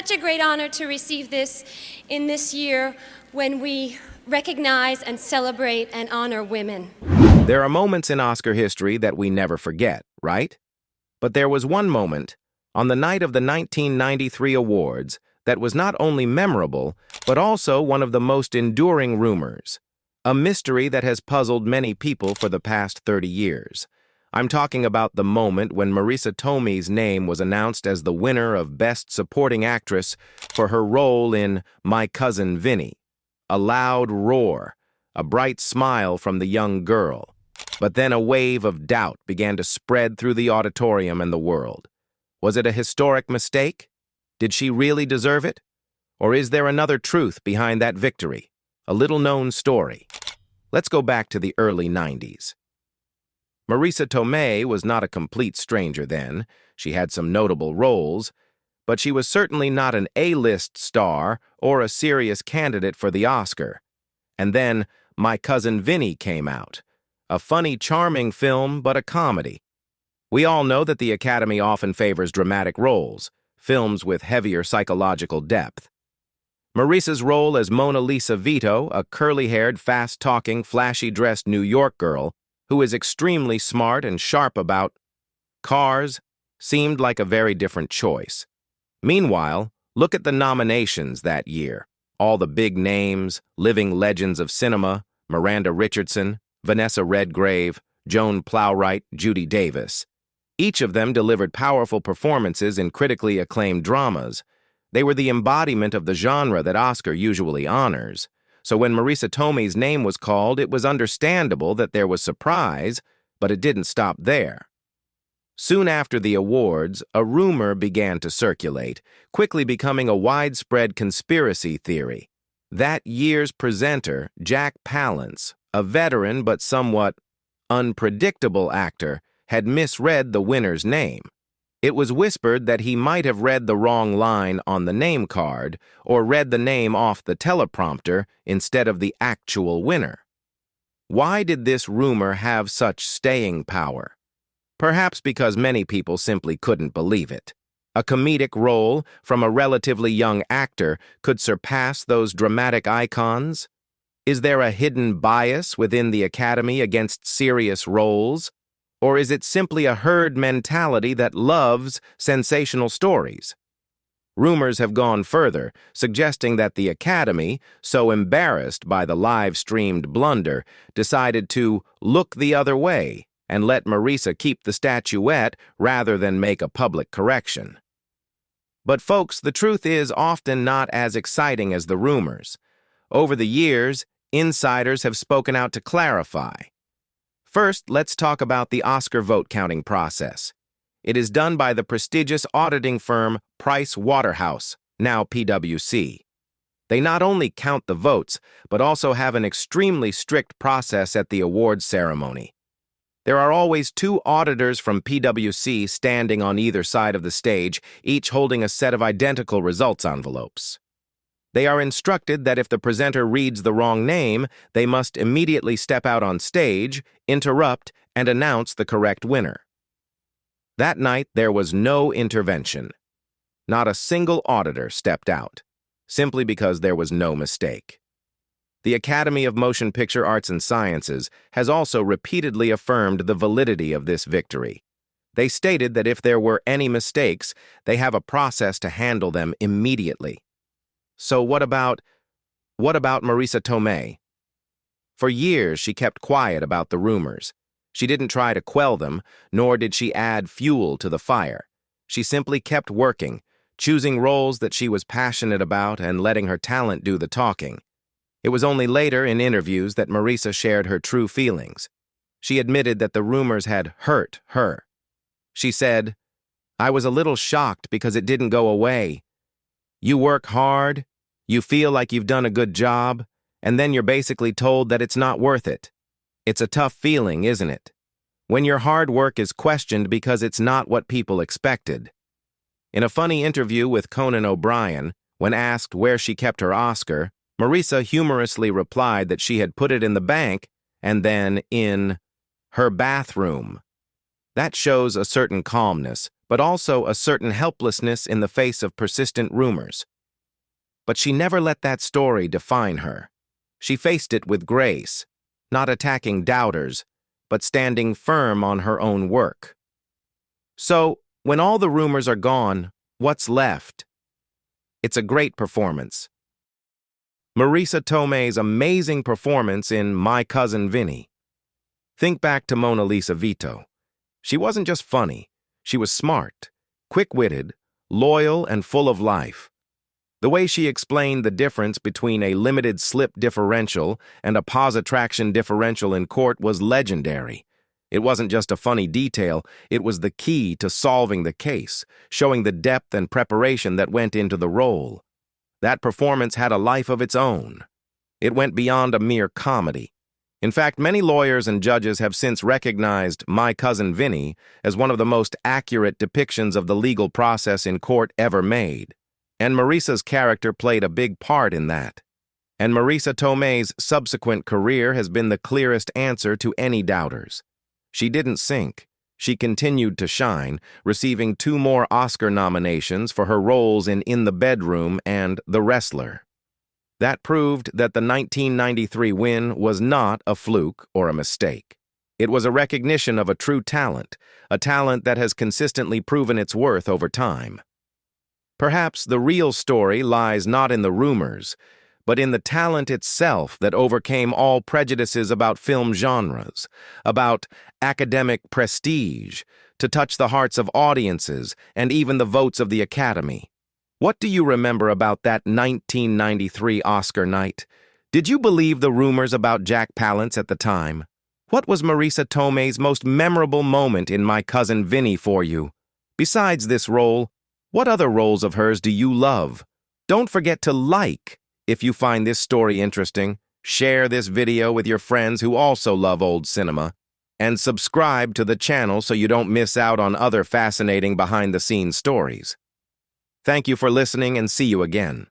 such a great honor to receive this in this year when we recognize and celebrate and honor women. There are moments in Oscar history that we never forget, right? But there was one moment, on the night of the 1993 awards, that was not only memorable, but also one of the most enduring rumors. A mystery that has puzzled many people for the past 30 years. I'm talking about the moment when Marisa Tomei's name was announced as the winner of Best Supporting Actress for her role in My Cousin Vinny. A loud roar, a bright smile from the young girl. But then a wave of doubt began to spread through the auditorium and the world. Was it a historic mistake? Did she really deserve it? Or is there another truth behind that victory? A little-known story. Let's go back to the early 90s. Marisa Tomei was not a complete stranger then. She had some notable roles, but she was certainly not an A-list star or a serious candidate for the Oscar. And then My Cousin Vinny came out. A funny, charming film, but a comedy. We all know that the Academy often favors dramatic roles, films with heavier psychological depth. Marisa's role as Mona Lisa Vito, a curly-haired, fast-talking, flashy-dressed New York girl who is extremely smart and sharp about cars, seemed like a very different choice. Meanwhile, look at the nominations that year. All the big names, living legends of cinema, Miranda Richardson, Vanessa Redgrave, Joan Plowright, Judy Davis. Each of them delivered powerful performances in critically acclaimed dramas. They were the embodiment of the genre that Oscar usually honors. So when Marisa Tomei's name was called, it was understandable that there was surprise, but it didn't stop there. Soon after the awards, a rumor began to circulate, quickly becoming a widespread conspiracy theory. That year's presenter, Jack Palance, a veteran but somewhat unpredictable actor, had misread the winner's name. It was whispered that he might have read the wrong line on the name card or read the name off the teleprompter instead of the actual winner. Why did this rumor have such staying power? Perhaps because many people simply couldn't believe it. A comedic role from a relatively young actor could surpass those dramatic icons? Is there a hidden bias within the Academy against serious roles? Or is it simply a herd mentality that loves sensational stories? Rumors have gone further, suggesting that the Academy, so embarrassed by the live-streamed blunder, decided to look the other way and let Marisa keep the statuette rather than make a public correction. But folks, the truth is often not as exciting as the rumors. Over the years, insiders have spoken out to clarify. First, let's talk about the Oscar vote-counting process. It is done by the prestigious auditing firm Price Waterhouse, now PwC. They not only count the votes, but also have an extremely strict process at the awards ceremony. There are always two auditors from PwC standing on either side of the stage, each holding a set of identical results envelopes. They are instructed that if the presenter reads the wrong name, they must immediately step out on stage, interrupt, and announce the correct winner. That night, there was no intervention. Not a single auditor stepped out, simply because there was no mistake. The Academy of Motion Picture Arts and Sciences has also repeatedly affirmed the validity of this victory. They stated that if there were any mistakes, they have a process to handle them immediately. So what about Marisa Tomei? For years, she kept quiet about the rumors. She didn't try to quell them, nor did she add fuel to the fire. She simply kept working, choosing roles that she was passionate about and letting her talent do the talking. It was only later in interviews that Marisa shared her true feelings. She admitted that the rumors had hurt her. She said, "I was a little shocked because it didn't go away. You work hard, you feel like you've done a good job, and then you're basically told that it's not worth it. It's a tough feeling, isn't it? When your hard work is questioned because it's not what people expected." In a funny interview with Conan O'Brien, when asked where she kept her Oscar, Marisa humorously replied that she had put it in the bank and then in her bathroom. That shows a certain calmness, but also a certain helplessness in the face of persistent rumors. But she never let that story define her. She faced it with grace, not attacking doubters, but standing firm on her own work. So, when all the rumors are gone, what's left? It's a great performance. Marisa Tomei's amazing performance in My Cousin Vinny. Think back to Mona Lisa Vito. She wasn't just funny. She was smart, quick-witted, loyal, and full of life. The way she explained the difference between a limited slip differential and a pause attraction differential in court was legendary. It wasn't just a funny detail, it was the key to solving the case, showing the depth and preparation that went into the role. That performance had a life of its own. It went beyond a mere comedy. In fact, many lawyers and judges have since recognized My Cousin Vinny as one of the most accurate depictions of the legal process in court ever made. And Marisa's character played a big part in that. And Marisa Tomei's subsequent career has been the clearest answer to any doubters. She didn't sink. She continued to shine, receiving 2 more Oscar nominations for her roles in the Bedroom and The Wrestler. That proved that the 1993 win was not a fluke or a mistake. It was a recognition of a true talent, a talent that has consistently proven its worth over time. Perhaps the real story lies not in the rumors, but in the talent itself that overcame all prejudices about film genres, about academic prestige, to touch the hearts of audiences and even the votes of the Academy. What do you remember about that 1993 Oscar night? Did you believe the rumors about Jack Palance at the time? What was Marisa Tomei's most memorable moment in My Cousin Vinny for you? Besides this role, what other roles of hers do you love? Don't forget to like if you find this story interesting, share this video with your friends who also love old cinema, and subscribe to the channel so you don't miss out on other fascinating behind-the-scenes stories. Thank you for listening and see you again.